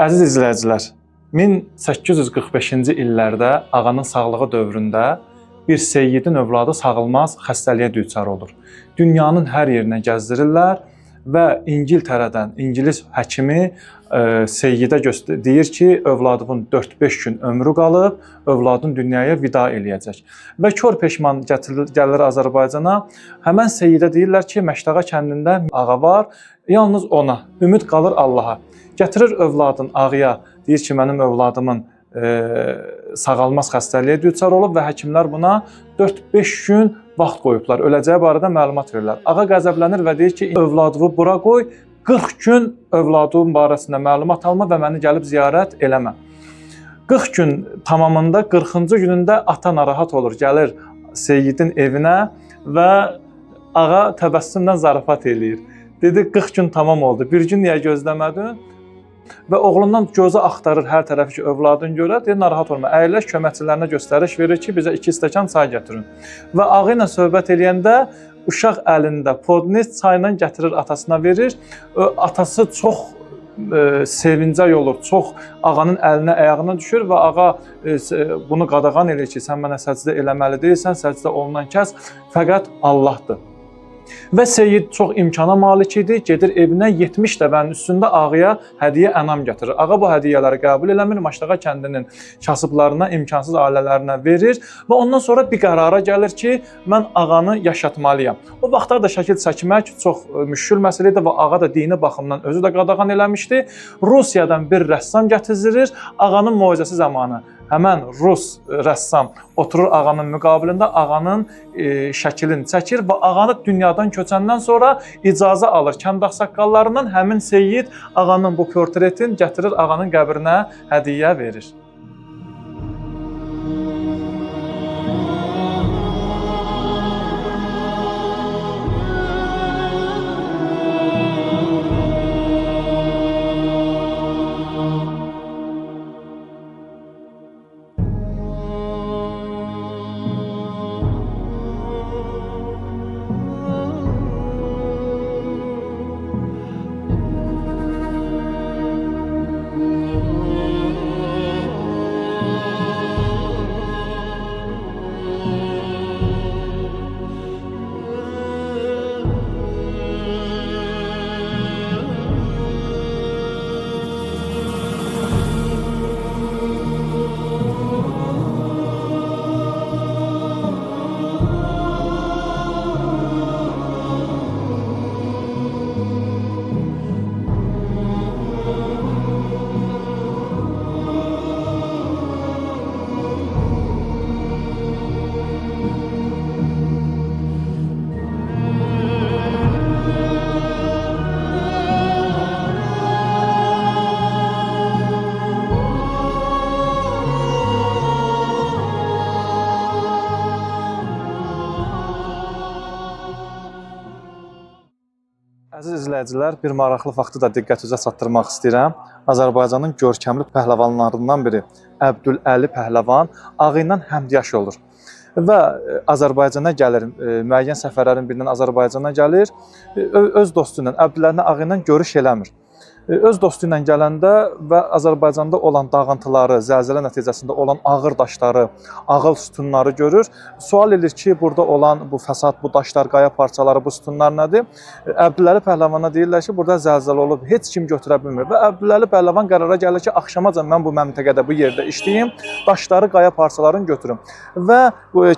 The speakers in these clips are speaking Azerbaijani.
Əziz izləyicilər, 1845-ci illərdə ağanın sağlığı dövründə bir seyyidin övladı sağılmaz xəstəliyə düçar olur. Dünyanın hər yerinə gəzdirirlər və İngiltərədən ingilis həkimi seyyidə deyir ki, övladının 4-5 gün ömrü qalıb, övladın dünyaya vida eləyəcək. Və kör peşman gəlir Azərbaycana. Həmən seyyidə deyirlər ki, Məşdağa kəndində ağa var, yalnız ona, ümid qalır Allaha. Gətirir övladın ağaya, deyir ki, mənim övladımın sağalmaz xəstəliyə düçar olub və həkimlər buna 4-5 gün vaxt qoyublar, öləcəyi barədə məlumat verirlər. Ağa qəzəblənir və deyir ki, övladımı bura qoy, 40 gün övladım barəsində məlumat alma və məni gəlib ziyarət eləmə. 40 gün tamamında 40-cı günündə ata narahat olur, gəlir seyyidin evinə və ağa təbəssümlə zarafat eləyir. Dedi, 40 gün tamam oldu, bir gün niyə gözləmədin? Və oğlundan gözü axtarır hər tərəfi ki, övladını görə, deyir, narahat olma, əyləş köməkçilərinə göstəriş verir ki, bizə 2 stəkan çay gətirin. Və ağı ilə söhbət eləyəndə uşaq əlində podnes çayla gətirir, atasına verir. Atası çox sevincək olur, çox ağanın əlinə, ayağına düşür və ağa bunu qadağan eləyir ki, sən mənə səcdə eləməli deyilsən, səcdə olunan kəs fəqət Allahdır. Və seyyid çox imkana malik idi, gedir evinə 70 dəvənin üstündə ağaya hədiyyə ənam gətirir. Ağa bu hədiyyələri qəbul eləmir, Məşdağa kəndinin kasıblarına, imkansız ailələrinə verir və ondan sonra bir qərara gəlir ki, mən ağanı yaşatmalıyam. O vaxtlar da şəkil çəkmək çox müşkül məsələ idi və ağa da dini baxımdan özü də qadağan eləmişdi. Rusiyadan bir rəssam gətirilir, ağanın möcüzəsi zamanı həmən rus rəssam oturur ağanın müqabilində, ağanın şəklini çəkir və ağanı dünyadan köçəndən sonra icazə alır kənd ağsaqqallarından, həmin seyyid ağanın bu portretini gətirir ağanın qəbrinə hədiyyə verir. Əziz izləyicilər, bir maraqlı faktı da diqqətinizə çatdırmaq istəyirəm. Azərbaycanın görkəmli pəhləvanlarından biri Əbdüləli Pəhləvan ağı ilə həmyaş olur. Və Azərbaycana gəlir, müəyyən səfərlərin birindən Azərbaycana gəlir, öz dostu ilə, Əbdüləli ağı ilə görüş eləmir. Öz dostu ilə gələndə və Azərbaycanda olan dağıntıları, zəlzələ nəticəsində olan ağır daşları, ağıl sütunları görür. Sual edir ki, burada olan bu fəsad, bu daşlar, qaya parçaları, bu sütunlar nədir? Əbdüləli Pəhləvana deyirlər ki, burada zəlzələ olub, heç kim götürə bilmir. Və Əbdüləli Pəhləvan qərara gəlir ki, axşamacan mən bu məntəqədə, bu yerdə işləyim, daşları, qaya parçalarını götürüm. Və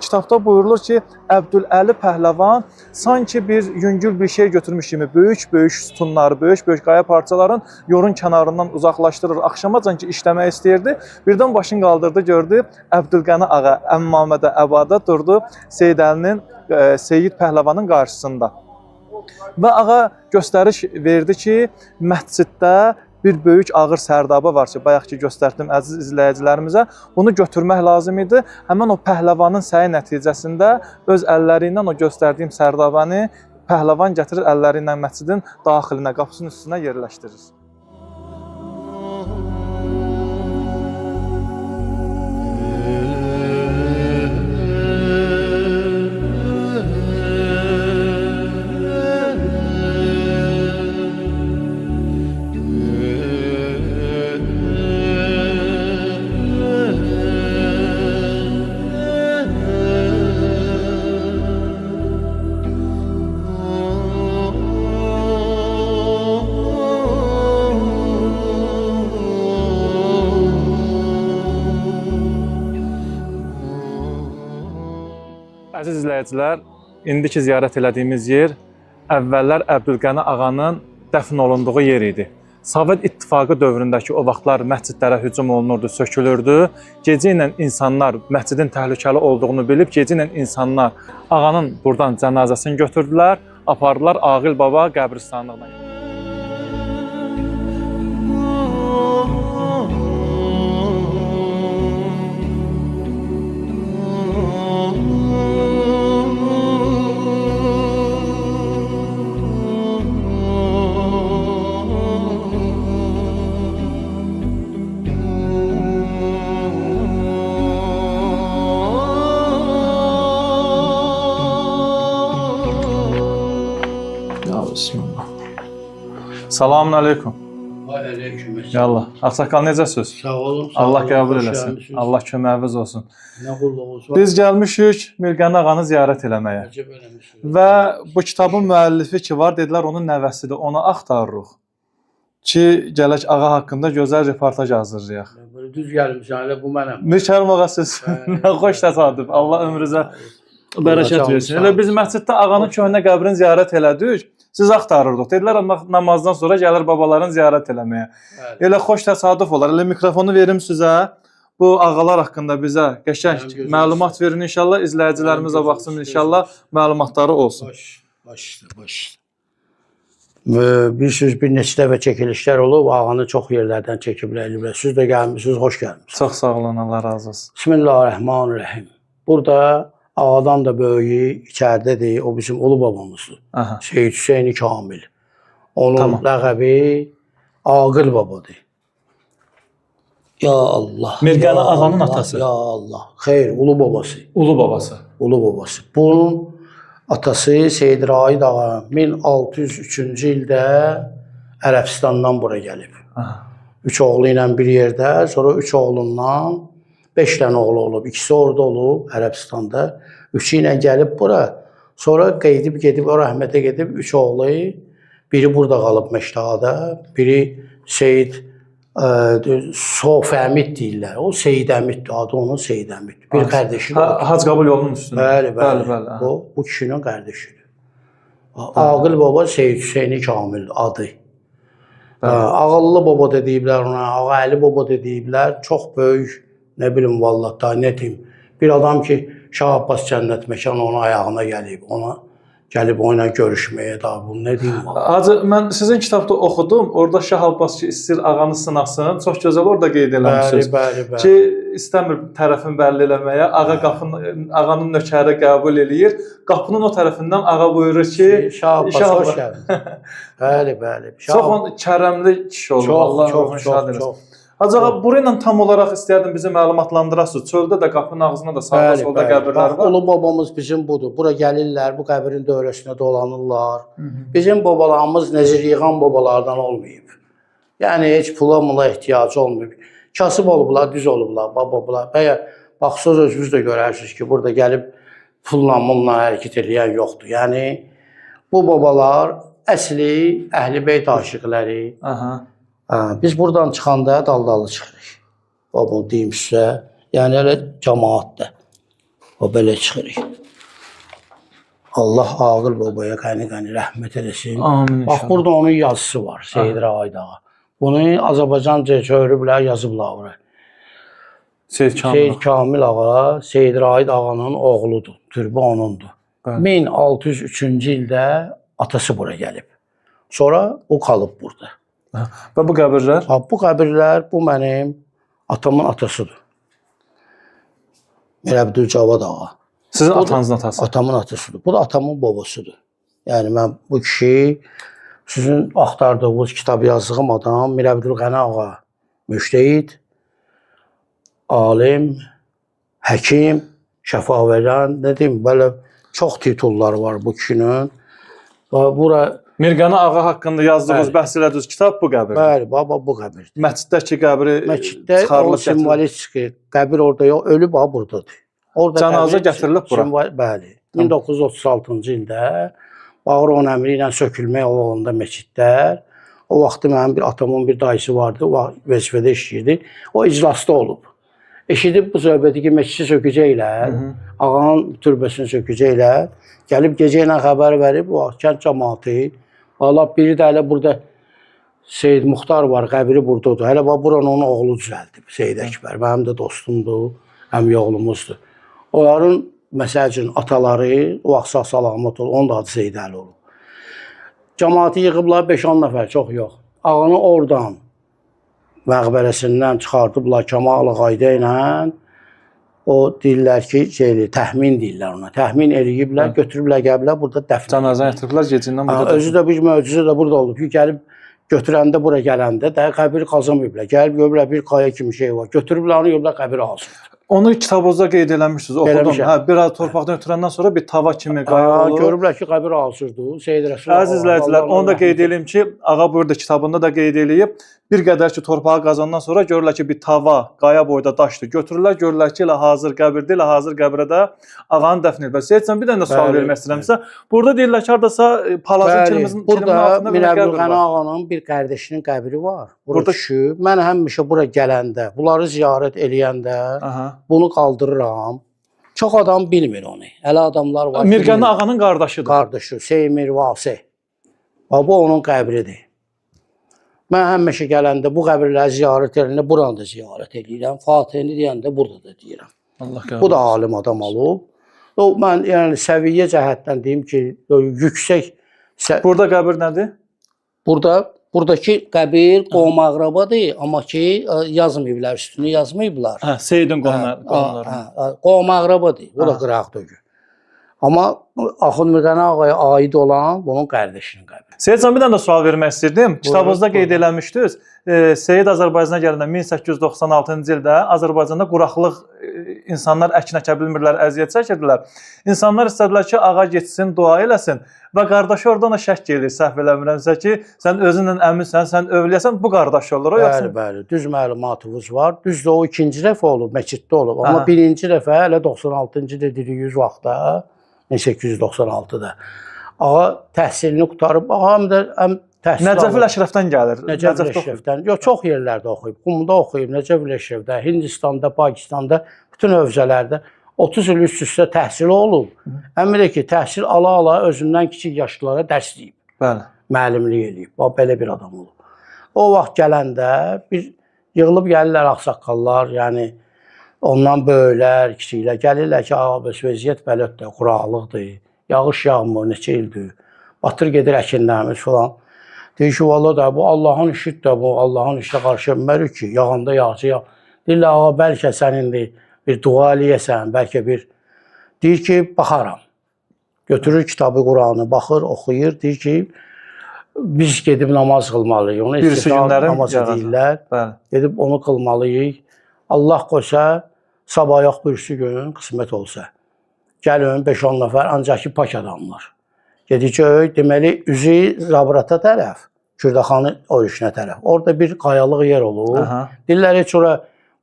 kitabda buyurulur ki, Əbdüləli Pəhləvan sanki bir yüngül bir şey götürmüş kimi böyük-böyük sütunları, böyük-böyük qaya parçalarını yolun kənarından uzaqlaşdırır. Axşamacan ki, işləmək istəyirdi. Birdən başını qaldırdı, gördü. Əbdülqəni ağa, Əmmamədə Əbada durdu Seyyid Pəhləvanın qarşısında. Və ağa göstəriş verdi ki, məsciddə bir böyük ağır sərdaba var ki, bayaq ki göstərdim əziz izləyicilərimizə, bunu götürmək lazım idi. Həmən o pəhləvanın səyi nəticəsində öz əlləri ilə o göstərdiyim sərdabanı pəhləvan gətirir əlləri ilə məscidin daxilinə, qapısının üstünə yerləşdirir. izləyicilər, indiki ziyarət elədiyimiz yer əvvəllər Əbdülqəni ağanın dəfn olunduğu yer idi. Sovet İttifaqı dövründəki o vaxtlar məscidlərə hücum olunurdu, sökülürdü. Gecə ilə insanlar məscidin təhlükəli olduğunu bilib, gecə ilə insanlar ağanın buradan cənazəsini götürdülər, apardılar Aqil Baba qəbristanlığına. Selamun aleyküm. Aleyküm. Yallah. Ağsaqqal necəsiz? Sağ olun. Allah qəbul eləsin. Allah köməyiniz olsun. Nə qulluğunuz var? Biz gəlmişik Mirqəni ağanı ziyarət eləməyə. Əcəb eləmişsiniz. Və bu kitabın müəllifi ki var, dedilər onun nəvəsidir. Onu axtarırıq ki, gələk ağa haqqında gözəl reportaj hazırlayaq. Böyle düz gəlmişsən, elə bu mənəm. Mirkərim ağa siz. Nə xoş təsadüf. Allah ömrünüzə bərəkət versin. Elə biz məsciddə ağanın köhnə qəbrini ziyarət elədik. Siz axtarırdıq. Dedilər namazdan sonra gəlir babaların ziyarət eləməyə. Elə xoş təsadüf olar. Elə mikrofonu verim sizə. Bu ağalar haqqında bizə qəşəng məlumat verin inşallah. İzləyicilərimizə baxsın inşallah məlumatları olsun. Başla. Bir neçə dəfə çəkilişlər olub. Ağanı çox yerlərdən çəkiblər. Siz də gəlmişsiniz, xoş gəlmişsiniz. Çox sağ olun, Allah razı olsun. Bismillahirrahmanirrahim. Burada ağadan da böyüyü içəridədir. O bizim ulu babamızdır. Seyyid Hüseyni Kamil. Onun ləqəbi Aqil Babadır. Ya Allah. Mirqəni ağanın atası. Ya Allah. Xeyr, ulu babası. Ulu babası. Ulu babası. Bunun atası Seyyid Raid ağa 1603-cü ildə Ərəbistandan bura gəlib. 3 oğlu ilə bir yerdə, sonra 3 oğlundan 5 dənə oğlu olub. İkisi orada olub, Ərəbistanda. 3-ü ilə gəlib bura. Sonra gedib, o rəhmətə gedib 3 oğlu. Biri burada qalıb Məştağada. Biri Seyyid Sofəmid deyirlər. O Seyyid Əmiddir. Adı onun Seyyid Əmid. Bir qardeşi var. Hac Qabul yolunun üstündə. Bəli. Bu kişinin qardeşidir. Aqil Baba Seyyid Hüseyni Kamil adı. Ağıllı Baba da deyiblər ona. Ağa Əli Baba da deyiblər. Çox böyük. Nə bilim vallahi da nə deyim. Bir adam ki Şah Abbas Cənnət Məkan onun ayağına gəlib. Ona gəlib onunla görüşməyə da bunu nə deyim. Hacı mən sizin kitabda oxudum. Orada Şah Abbas ki istəyir ağanı sınasın. Çox gözəl orada qeyd eləmisiniz. Bəli. Ki istəmir tərəfin bəlli eləməyə. Ağa ağanın nökəri qəbul eləyir. Qapının o tərəfindən ağa buyurur ki Şah Abbas xoş gəldin. Bəli. Çox kərəmli kişi olur. Allah ruhunu şad eləsin. Hacı ağa, burayla tam olaraq istəyərdim bizi məlumatlandırasınız. Çöldə də qapının ağzına da sağda solda qəbirlər var. Ulu babamız bizim budur. Bura gəlirlər, bu qəbrin dövrəsində dolanırlar. Bizim babalarımız nəzir yığan babalardan olmayıb. Yəni heç pula ehtiyacı olmayıb. Kasıb olublar, düz olublar, babalar. Bəyə baxsınız özünüz də görərsiniz ki, burada gəlib pulla hərəkət edən yoxdur. Yəni bu babalar əsli Əhl-i-Beyt aşiqləri. Biz buradan çıxanda daldalı çıxırıq. Bunu deyim sizə. Yəni elə cəmaatdır. O belə çıxırıq. Allah Aqil Babaya qəni rəhmət eləsin. Bax, burada onun yazısı var, Seyyid Raid ağa. Bunu Azərbaycanca çeviriblər, yazıblar bura. Seyyid Kamil ağa, Seyyid Raid ağanın oğludur. Türbə onundur. 1603-cü ildə atası bura gəlib. Sonra o qalıb burada. Və bu qəbirlər? Bu qəbirlər, bu mənim atamın atasıdır. Mirəbdülcavad ağa. Sizin atanızın atası? Atamın atasıdır. Bu da atamın babasıdır. Yəni mən bu kişi, sizin axtardığınız kitabı yazdığım adam Mirəbdülqəni ağa. Müştəhid, alim, həkim, şəfa verən, nə deyim, belə çox titulları var bu kişinin. Bura Mirqəni ağa haqqında yazdığınız, bəhs elədiyiniz kitab bu qəbir. Bəli, baba bu qəbirdir. Məsciddəki qəbri Məsciddə o simvolik qəbir orada yox, ölüb ha burdadır. Cənazə gətirilib bura. Bəli. 1936-cı ildə Bağırovun əmri ilə sökülmək olanda məscidlər, o vaxtı mənim bir atamın bir dayısı vardı, o vəzifədə işləyirdi. O iclasda olub. Eşidib bu söhbəti ki, məscidi sökəcəklər, ağanın türbəsini sökəcəklər. Gəlib gecə ilə xəbər verib, o kənd cəmaatı. Allah biri də hələ burada Seyid Muxtar var, qəbri buradadır. Hələ buranı onun oğlu düzəldib, Seyid Əkbər. Mənim də dostumdur, əmi oğlumuzdur. Onların, məsəl üçün, ataları, o vaxt sağ-salamat olub, onun da adı Seyid Əli olub. Cəmaatı yığıblar 5-10 nəfər, çox yox. Ağanı oradan, məqbərəsindən çıxardıblar Kəmal qayda ilə. O deyirlər ki, təxmin deyirlər ona. Təxmin eləyiblər, götürüblər, gəliblər, burada dəfn. Cənazəni yatırıblar, gecindən burada. Özü də bir möcüzə də burada olub ki, gəlib götürəndə bura gələndə də qəbir qazanmayıblar. Gəlib görürlər bir qaya kimi şey var. Götürüblər onu, görürlər qəbir hazır. Onu kitabınızda qeyd eləmişsiniz, oxudum. Hə, biraz torpaqdan ötürəndən sonra bir tava kimi qaya olur. Görürlər ki, qəbir hazırdır. Seyid Rəsul. Əziz izləyicilər, onu da qeyd edeyim ki, ağa burada kitabında da qeyd eləyib. Bir qədər ki, torpağı qazandan sonra görürlər ki, bir tava, qaya boyda daşdır. Götürürlər, görürlər ki, elə hazır qəbirdir, elə hazır qəbrə də ağanı dəfn ediblər. Seyidcan, bir dənə də sual vermək istəyirəmsə, burada deyirlər ki, haradasa palazın kiliminin altında bir qəbir var. Ağanın bir qardaşının qəbri var. Burada düşüb. Mən həmişə bura gələndə, bunları ziyarət eləyəndə bunu qaldırıram. Çox adam bilmir onu. Hələ adamlar var. Mirqəndi ağanın qardaşıdır. Qardaşı, Seymir Vasi. Bu onun qəbridir. Mən həmişə gələndə bu qəbirləri ziyarət edəndə buranı da ziyarət edirəm. Fatihini deyəndə burada da deyirəm. Allah qəbul. Bu da alim adam olub. Mən yəni səviyyə cəhətdən deyim ki, yüksək. Burada qəbir nədir? Buradakı qəbir qohum-əqrabadır, amma ki yazmayıblar, üstünü yazmayıblar. Hə, Seyidin qohumları. Qohum-əqrabadır. Bu da qıraqdır. Amma Axund Mirqəni ağaya aid olan bunun qardaşının qəbri. Seyidcan, bir dənə də sual vermək istirdim. Kitabınızda qeyd eləmişdiniz. Seyid Azərbaycana gələndə 1896-cı ildə Azərbaycanda quraqlıq, insanlar əkin əkə bilmirlər, əziyyət çəkirdilər. İnsanlar istədilər ki, ağa getsin, dua eləsin və qardaşı oradan da şək edir, səhv eləmirəmsə ki, sən özünlə əminsən, sən övliyəsən, bu qardaş olur o yoxsa? Bəli, düz məlumatınız var. Düzdür, o ikinci dəfə olub, məsciddə olub. Amma birinci dəfə hələ 96-cı dediyiniz vaxtda, 1896-da. Ağa təhsilini qutarıb, ağa həm təhsil Nəcəfül Əşrəfdən gəlir. Nəcəfül Əşrəfdən. Yox, çox yerlərdə oxuyub. Qumda oxuyub, Nəcəfül Əşrəfdə, Hindistanda, Pakistanda, bütün hövzələrdə 30 il üst-üstə təhsili olub. Həm də ki, təhsil ala-ala özündən kiçik yaşlılara dərs deyib. Bəli. Müəllimlik eləyib. Belə bir adam olub. O vaxt gələndə bir yığılıb gəlirlər ağsaqqallar, yəni ondan böyüklər, kiçiklər gəlirlər ki, ağa vəziyyət belətdir, quraqlıqdır. Yağış yağmır, neçə ildir. Batır gedir əkinlərimiz falan. Deyir ki, valla da bu Allahın işidir də, bu Allahın işinə qarşı bilmərik ki, yağanda yağcı yağ. Deyirlər, ağa, bəlkə sənindir, bir dua eləyəsən, bəlkə bir. Deyir ki, baxaram. Götürür kitabı, Quranı, baxır, oxuyur. Deyir ki, biz gedib namaz qılmalıyıq. Onu istiham namazı deyirlər. Gedib onu qılmalıyıq. Allah qoysa, sabah yox birisi gün qismət olsa. Gəlin 5-10 nəfər, ancaq ki, pak adamlar. Gedəcək, deməli, üzü Zabrata tərəf, Kürdaxanı örüşünə tərəf. Orada bir qayalıq yer olur. Deyirlər, heç ora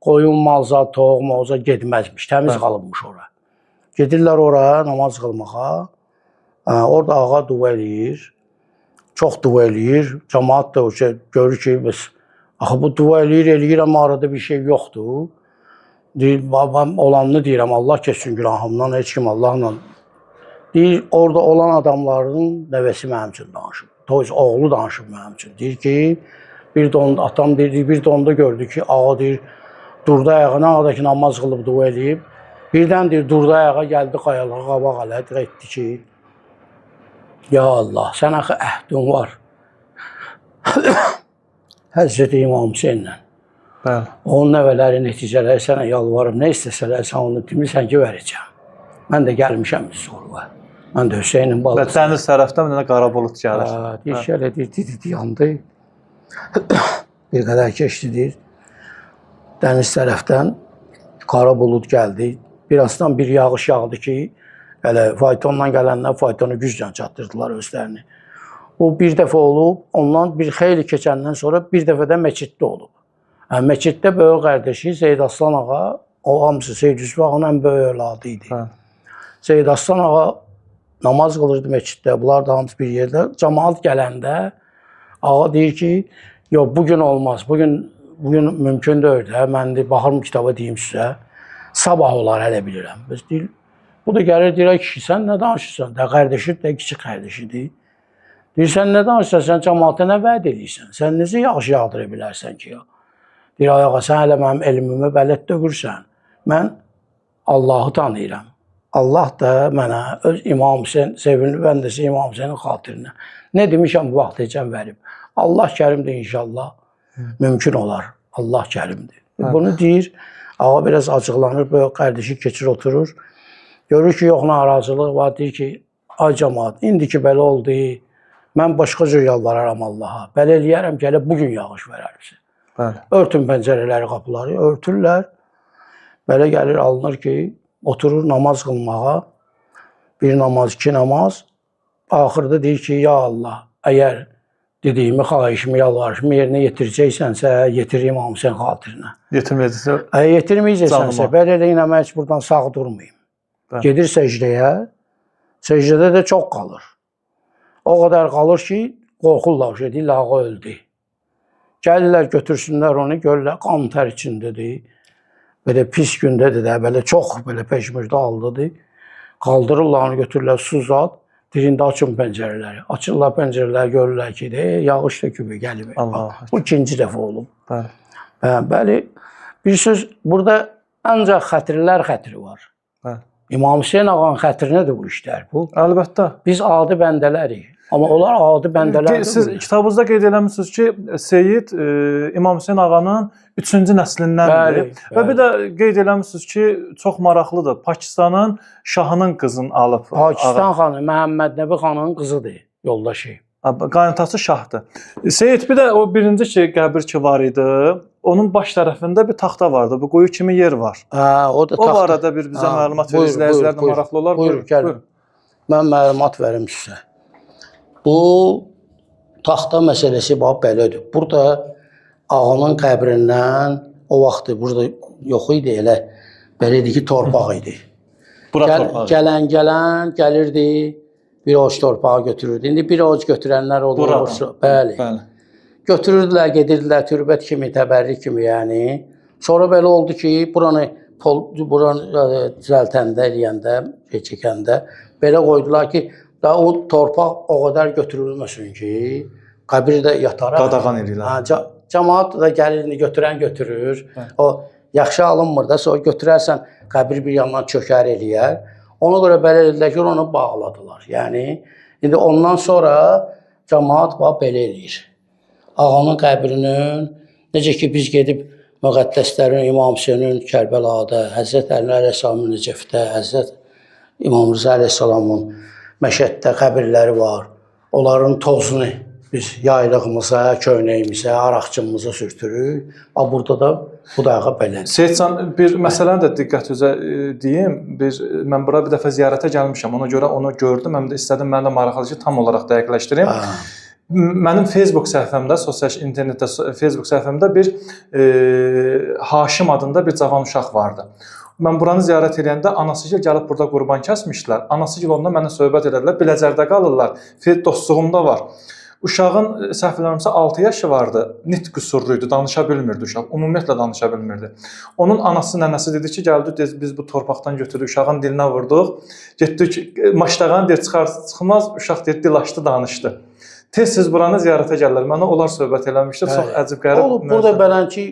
qoyun, malza, toğ, mavza gedməzmiş, təmiz qalınmış ora. Gedirlər ora namaz qılmağa. Orada ağa dua eləyir. Çox dua eləyir. Cəmaat da görür ki, axı bu dua eləyir, amma arada bir şey yoxdur. Deyir, olanını deyirəm, Allah keçsin günahımdan, heç kim Allahla. Deyir, orada olan adamların nəvəsi mənim üçün danışıb. Oğlu danışıb mənim üçün. Deyir ki, atam deyir, bir də onda gördü ki, ağa deyir, durdu ayağına, ağdakı namaz qılıb, dua eləyib. Birdən deyir, durdu ayağa, gəldi qayalığa, qabaq ələ, etdi ki, ya Allah, sən axı əhdin var. Həzrəti İmam Hüseynlə. Onun nəvələri, nəticələri sənə yalvarım, nə istəsələr sən onu demirsən ki, verəcəm. Mən də gəlmişəm bir soruğa. Mən də Hüseynin balası. Və dəniz tərəfdən bir dənə qara bulut gəlir. Deyir ki, elə deyir, yandı. Bir qədər keçdi, deyir. Dəniz tərəfdən qara bulut gəldi. Birazdan bir yağış yağdı ki, elə faytonla gələnlər faytonu güclə çatdırdılar özlərini. O bir dəfə olub, ondan bir xeyli keçəndən sonra bir dəfə də məsciddə olub. Məsciddə böyük qardaşı Seyid Aslan ağa, o hamısı Seyid Yusuf ağanın ən böyük övladı idi. Seyid Aslan ağa namaz qılırdı məsciddə, bunlar da hamısı bir yerdə. Cəmaat gələndə ağa deyir ki, yox, bugün olmaz, bugün bugün mümkün deyil də. Mən də baxırım kitaba deyim sizə. Sabah olar hələ bilirəm. Biz deyil. Bu da gəlir deyir, kişi sən nə danışırsan? Da qardaşı da kiçik qardaşıdır. Deyir, sən nə danışırsan? Sən cəmaata nə vəd edirsən? Sən necə yağış yağdıra bilərsən ki ya? Deyir, ayağa sən hələ mənim elmimi bələt dögürsən. Mən Allahı tanıyıram. Allah da mənə öz İmam Hüseyin sevimli bəndəsi İmam Hüseynin xatirinə nə demişəm bu vaxt ecəm verib. Allah kərimdir inşallah. Mümkün olar. Allah kərimdir. Bunu deyir. Ağa biraz acıqlanır. Böyle qardaşı keçir oturur. Görür ki, yox narazılıq var. Deyir ki, ay cəmaat, indi ki belə oldu. Mən başqa cür yalvararam Allaha. Belə eləyərəm ki, hələ bugün yağış verərsin. Örtün pəncərələri, qapıları, örtürlər. Belə gəlir, alınır ki, oturur namaz qılmağa. Bir namaz, iki namaz. Axırda deyir ki, ya Allah, əgər dediyimi, xahişimi, yalvarışımı yerinə yetirəcəksənsə, yetir İmam Hüseyin xatirinə. Yetirməyəcəksə? Yetirməyəcəksənsə, belə eləmək heç buradan sağ durmayayım. Gedir səcdəyə. Səcdədə də çox qalır. O qədər qalır ki, qorxurlar, deyirlər, ağa öldü. Gəlirlər, götürsünlər onu, görürlər, qan tər içindədir. Belə pis gündədir də, belə çox belə peşmürdə aldıdır. Qaldırırlar onu, götürürlər, su zat. Dirində açın pəncərələri. Açırlar pəncərələri, görürlər ki, yağış da kübü gəlib. Bu ikinci dəfə olub. Bəli, bir söz, burada ancaq xətirlər xətiri var. İmam Hüseyin ağanın xətrinədir bu işlər bu. Əlbəttə. Biz adi bəndələrik. Amma onlar adi bəndələrdir. Siz kitabınızda qeyd eləmişsiniz ki, Seyid İmam Hüseyin ağanın 3-cü nəslindəndir. Və bir də qeyd eləmişsiniz ki, çox maraqlıdır. Pakistanın şahının qızını alıb. Pakistan xanı, Məhəmməd Nəbi xanın qızıdır, yoldaşı. Qaynatası şahdır. Seyid, bir də o birinci ki, qəbir ki var idi. Onun baş tərəfində bir taxta vardı. Bu quyu kimi yer var. O da taxta. O arada bir bizə məlumat verir, izləyicilərlə maraqlı olar. Buyurun. Mən məlumat verim sizə. Bu taxta məsələsi bax belədir. Burada ağanın qəbrindən o vaxtı burada yox idi, elə belə idi ki, torpaq idi. Gələn gəlirdi, bir ovuc torpağı götürürdü. İndi bir ovuc götürənlər olur. Bəli. Götürürdülər, gedirdilər türbət kimi, təbərrik kimi, yəni. Sonra belə oldu ki, buranı düzəltəndə, eləyəndə, çəkəndə belə qoydular ki, da o torpaq o qədər götürülməsin ki, qəbirdə yataraq. Qadağan edirlər. Cəmaat da gəlir, götürən götürür. O yaxşı alınmır da, sonra götürərsən, qəbir bir yandan çökər eləyər. Ona görə belə elədilər ki, onu bağladılar. Yəni, indi ondan sonra cəmaat belə eləyir. Ağanın qəbrinin, necə ki, biz gedib müqəddəslərin, İmam Hüseynin Kərbəlada, Həzrət Əli Əleyhisselamın Necəfdə, Həzrət İmam Rıza Əleyhisselamın Məşəddə qəbirləri var. Onların tozunu biz yaylığımıza, köynəyimizə, araqçımıza sürtürük. Burada da bu dayağa belədir. Seyidcan, bir məsələni də diqqətinizə deyim. Mən bura bir dəfə ziyarətə gəlmişəm. Ona görə onu gördüm. Həm də istədim, mən də maraqlıdır ki, tam olaraq dəqiqləşdirim. Mənim Facebook səhifəmdə, sosial internetdə Facebook səhifəmdə bir Haşim adında bir cavan uşaq vardı. Mən buranı ziyarət edəndə anasıgil gəlib burada qurban kəsmişlər. Anasıgil onunla mənə söhbət edərlər. Biləcərdə qalırlar. Dostluğumda var. Uşağın səhv eləmirəmsə 6 yaşı vardı. Nitq qüsurluydu, danışa bilmirdi uşaq. Ümumiyyətlə danışa bilmirdi. Onun anası, nənəsi dedi ki, gəldi biz bu torpaqdan götürdük, uşağın dilinə vurduq. Getdik, maşdağan deyir, çıxmaz, uşaq deyir, dil açdı, danışdı. Tez-tez buranı ziyarətə gəlirlər. Mənə onlar söhbət eləmişdi. Çox əcib qərib. Olub, burada belənki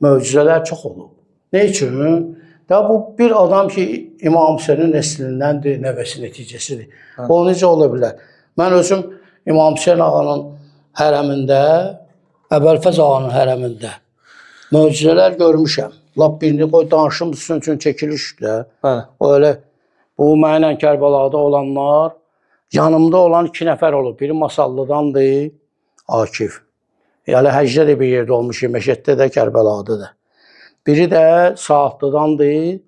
möcüzələr çox olub. Ne üçün? Bu bir adam ki, İmam Hüseynin nəslindəndir, nəvəsi nəticəsidir. O necə ola bilər? Mən özüm İmam Hüseyin ağanın hərəmində, Əbəlfəz ağanın hərəmində möcüzələr görmüşəm. Lap birini qoy danışım üçün çəkilişdə. O elə, bu mənlə Kərbəlada olanlar, yanımda olan 2 nəfər olub. Biri Masallıdandır, Akif. Yəni həcdə də bir yerdə olmuş, Məşəddə də, Kərbəlada da. Biri də Saatlıdandır.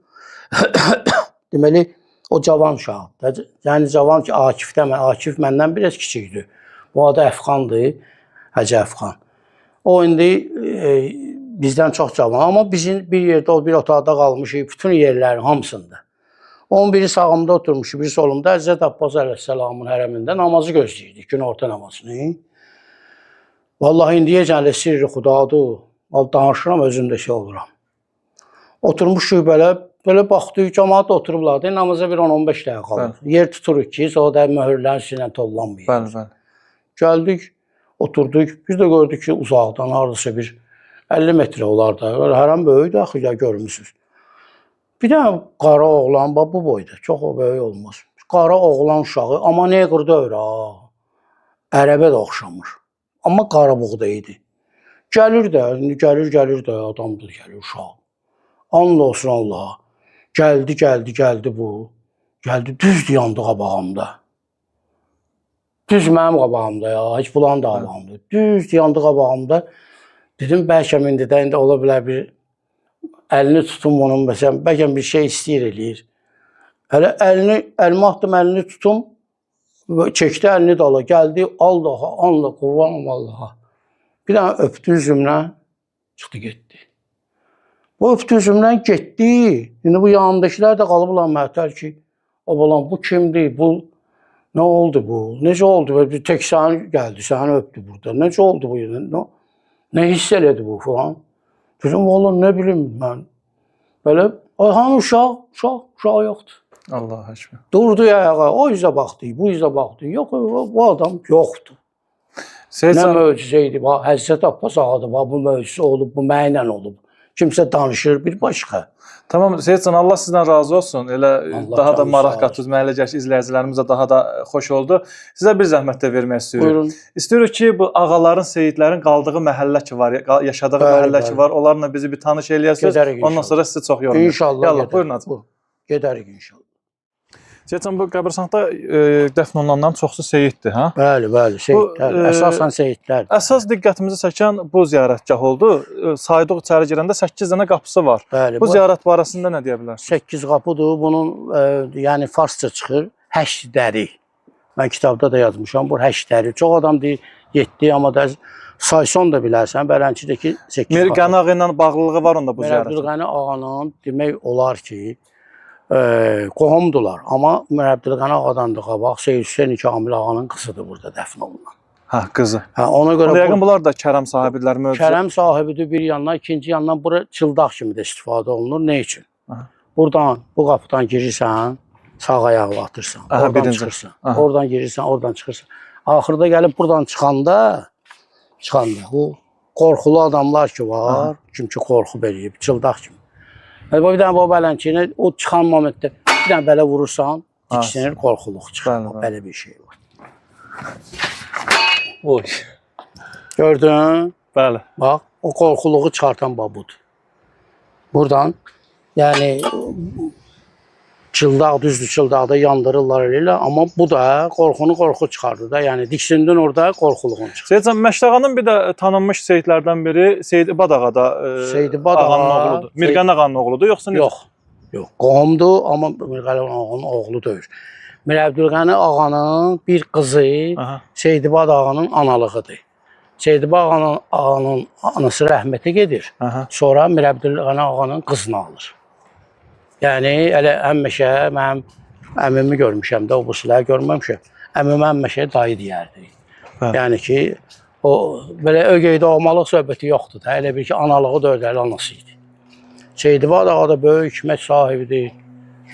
Deməli, o cavan uşaqdır. Yəni cavan ki, Akif məndən biraz kiçikdir. Bu adı Əfqandır, Həcə Əfqan. O indi bizdən çox cavan, amma bizim bir yerdə, o bir otaqda qalmışıq, bütün yerlərin hamısında. Onun biri sağımda oturmuşu, biri solumda Həzrət Abbas Əleyhisselamın hərəmində namazı gözləyirdik, gün orta namazını. Vallahi indiyəcən də sirri xudadır. Danışıram, özüm də şey oluram. Oturmuşuq belə baxdıq, cəmaat oturublar da, namaza bir 10-15 dəqiqə qalır. Yer tuturuq ki, sonra da möhürlərin üstündən tollanmayır. Bəli. Gəldik, oturduk. Biz də gördük ki, uzaqdan hardasa bir 50 metrə olar da. Hərəm böyükdür, axı ya görmüsünüz. Bir dənə qara oğlan, bu boyda, çox o böyük olmaz. Qara oğlan uşağı, amma neqr deyil ha. Ərəbə də oxşamır. Amma qara buğda idi. Gəlir də, adamdır, gəlir uşaq. And olsun Allaha. Gəldi bu. Gəldi, düz yandı qabağımda. Düz mənim qabağımda ya, heç bulan da qabağımda. Düz yandı qabağımda. Dedim, bəlkə indi ola bilər bir əlini tutum onun, məsələn, bəlkə bir şey istəyir eləyir. Hələ əlimi atdım, əlini tutum, çəkdi əlini dala, gəldi, Allah, qurbanım Allaha. Bir dənə öpdü üzümlə, çıxdı, getdi. Bu öpdü üzümdən getdi. İndi bu yanındakilər də qalıblar məhətəl ki, bu kimdir, bu nə oldu bu, necə oldu, tək səni gəldi, səni öpdü burada, necə oldu bu, nə hiss elədi bu falan. Dedim, vallahi nə bilim mən, belə, hanı uşaq yoxdur. Allah aşkına. Durdu ayağa, o üzə baxdı, bu üzə baxdı, yox, bu adam yoxdur. Nə möcüzə idi, Həzrət Abbas ağadır, bu möcüzə olub, bu mənlə olub. Kimsə danışır bir başqa. Tamam, Seyidcan, Allah sizdən razı olsun. Elə daha da maraq qatdınız, məhəllə gəş izləyicilərimiz də daha da xoş oldu. Sizə bir zəhmət də vermək istəyirik. Buyurun. İstəyirik ki, bu ağaların, seyidlərin qaldığı məhəllə ki var, yaşadığı məhəllə ki var, onlarla bizi bir tanış eləyəsiniz. Ondan sonra sizi çox yorulur. İnşallah. Yallah, buyurun hacı. Gedərik inşallah. Seyidcan, bu qəbirstanlıqda dəfn olunanların çoxsu seyiddir, hə? Bəli, seyidlər. Əsasən seyidlərdir. Əsas diqqətimizi çəkən bu ziyarətgah oldu. Saydıq içəri girəndə 8 dənə qapısı var. Bəli. Bu ziyarət barəsində nə deyə bilərsiniz? 8 qapıdır. Bunun yəni farsça çıxır. Həşdəri. Mən kitabda da yazmışam. Bu həşdəri. Çox adam deyir 7, amma da sayson da bilərsən. Bələnçidəki 8 qapı. Mir Qəni ağa ilə bağlılığı var onda bu ziyarət. Mir Qəni ağanın demək olar ki, qohumdular. Amma Mir Əbdülqəni ağadan da qabaq Seyyid Hüseyn Kamil ağanın qızıdır burada dəfn olunan. Hə, qızı. Hə, ona görə yəqin bunlar da kərəm sahibidirlər, möcüzə. Kərəm sahibidir bir yandan, ikinci yandan bura çıldaq kimi də istifadə olunur. Nə üçün? Buradan, bu qapıdan girirsən, sağ ayaqla atırsan, oradan çıxırsan. Oradan girirsən, oradan çıxırsan. Axırda gəlib buradan çıxanda bu qorxulu adamlar ki var, kim ki qorxub eləyib, çıldaq kimi. Bir dənə bu bələnçiyini, o çıxan momentdə bir dənə belə vurursan, diksinir, qorxuluq çıxır. Belə bir şey var. Oy. Gördün? Bəli. Bax, o qorxuluğu çıxartan budur. Buradan, yəni, düzdür, çıldaqda yandırırlar eləyirlər, amma bu da qorxu çıxardır da, yəni diksindin orada qorxuluğun çıxır. Seyidcan, Məşəd ağanın bir də tanınmış seyidlərdən biri Seyid İbad ağa da ağanın oğludur. Mir Qəni ağanın oğludur, yoxsa necə? Yox, qohumdur, amma Mir Qəni ağanın oğlu deyil. Mir Əbdülqəni ağanın bir qızı Seyid İbad ağanın analığıdır. Seyid İbad ağanın anası rəhmətə gedir, sonra Mir Əbdülqəni ağanın qızını alır. Yəni, elə həmişə mənim əmimi görmüşəm də, o bu siləri görməmişəm. Əmimi həmişə dayı deyərdi. Yəni ki, o belə ögeydə olmalıq söhbəti yoxdur da, elə bir ki, analığı da ödəli anası idi. Seyid İbad ağa da böyük hikmət sahibidir.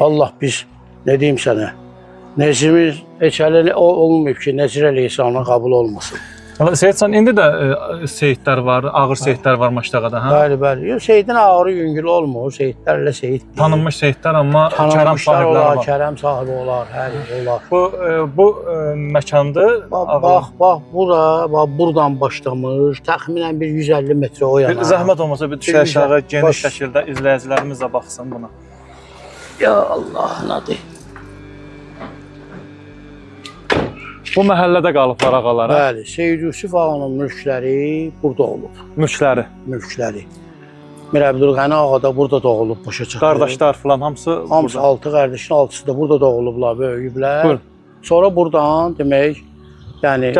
Allah biz, nə deyim sənə, Nezimiz heç hələ olmayıb ki, Nezir eləysə ona qabul olmasın. Seyidcan, indi də seyidlər var, ağır seyidlər var Maşdağada, hə? Bəli. Seyidin ağırı yüngül olmur, seyidlər elə seyid deyil. Tanınmış seyidlər, amma kərəm sahibləri var. Kərəm sahibi olar, hər yer olar. Bu məkandır. Bax, buradan başlamış, təxminən bir 150 metrə o yana. Zəhmət olmasa bir düşə aşağı geniş şəkildə izləyicilərimiz də baxsın buna. Ya Allah, nədir? Bu məhəllədə qalıblar ağalara. Bəli, Seyyid Yusuf ağanın mülkləri burada olub. Mülkləri? Mülkləri. Mir Əbdülqəni ağa da burada doğulub, başa çıxdı. Qardaşlar falan hamısı burada. Hamısı 6 qardaşın 6-sı da burada doğulublar, böyüyüblər. Buyurun. Sonra buradan demək, yəni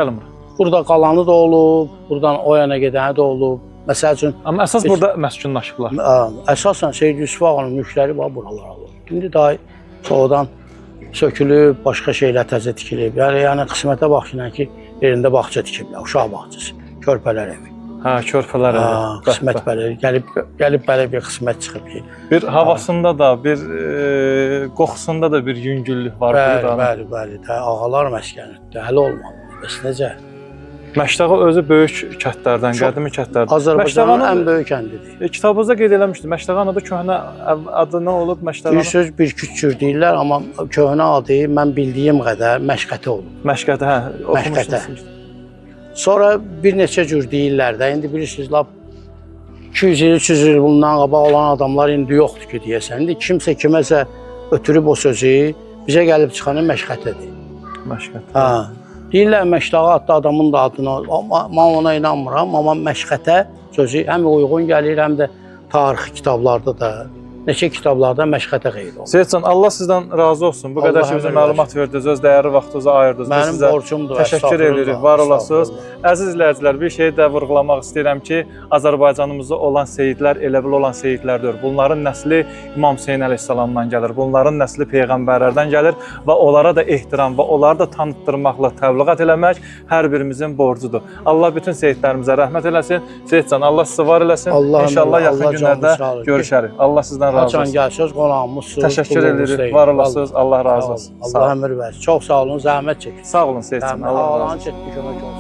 burada qalanı da olub, buradan o yana gedəni də olub. Məsəl üçün... Amma əsas burada məskunlaşıblar. Əsasən Seyyid Yusuf ağanın mülkləri var, buralar olub. İndi daha sonradan sökülüb, başqa şeylər təzə tikilib. Yəni qismətə bax ki, yerində bağça tikiblər, uşaq bağçası, körpələr evi. Hə, körpələr Ha, evi. qismət belə gəlib belə bir qismət çıxıb ki. Bir havasında da, bir qoxusunda da bir yüngüllük var Bəli, bəli, də ağalar məskənidir. Hələ olmadı. Bəs necə? Məşdağa özü böyük kəndlərdən, qədimi kəndlərdən. Azərbaycanın ən böyük kəndidir. Kitabınızda qeyd eləmişdiniz. Məşdağın adı köhnə adı nə olub Məşdağın? Bir söz bir küçür deyirlər, amma köhnə adı mən bildiyim qədər Məşqəti olub. Məşqəti, hə, oxumuşdunuz. Sonra bir neçə cür deyirlər də. İndi bilirsiniz, lap 200 il, 300 il bundan qabaq olan adamlar indi yoxdur ki, deyəsən. İndi kimsə kiməsə ötürüb o sözü bizə gəlib çıxanı Məşqətidir. Məşqət. Ha. Deyirlər Məşdağa adlı adamın da adını, mən ona inanmıram, amma Məşqətə sözü həm uyğun gəlir, həm də tarixi kitablarda da, neçə kitablarda Məşqətə qeyd olunur. Seyidcan, Allah sizdən razı olsun. Bu qədər ki, bizə məlumat verdiniz, öz dəyərli vaxtınızı ayırdınız. Mənim borcumdur. Təşəkkür edirik, var olasınız. Əziz izləyicilər, bir şeyi də vurğulamaq istəyirəm ki, Azərbaycanımızda olan seyidlər elə bil olan seyidlərdir. Bunların nəsli İmam Hüseyn əleyhissalamdan gəlir. Bunların nəsli peyğəmbərlərdən gəlir və onlara da ehtiram və onları da tanıtdırmaqla təbliğat eləmək hər birimizin borcudur. Allah bütün seyidlərimizə rəhmət eləsin. Seyidcan, Allah sizi var eləsin. İnşallah yaxın günlərdə görüşərik. Allah sizdən razı olsun. Haçan gəlsiniz, qonağımızsınız. Təşəkkür edirik, var olasınız. Allah razı olsun. Allah ömür versin. Çox sağ olun, zəhmət çəkin. Sağ olun Seyidcan. Allah razı olsun. Allah'ın çəkdi kömək olsun.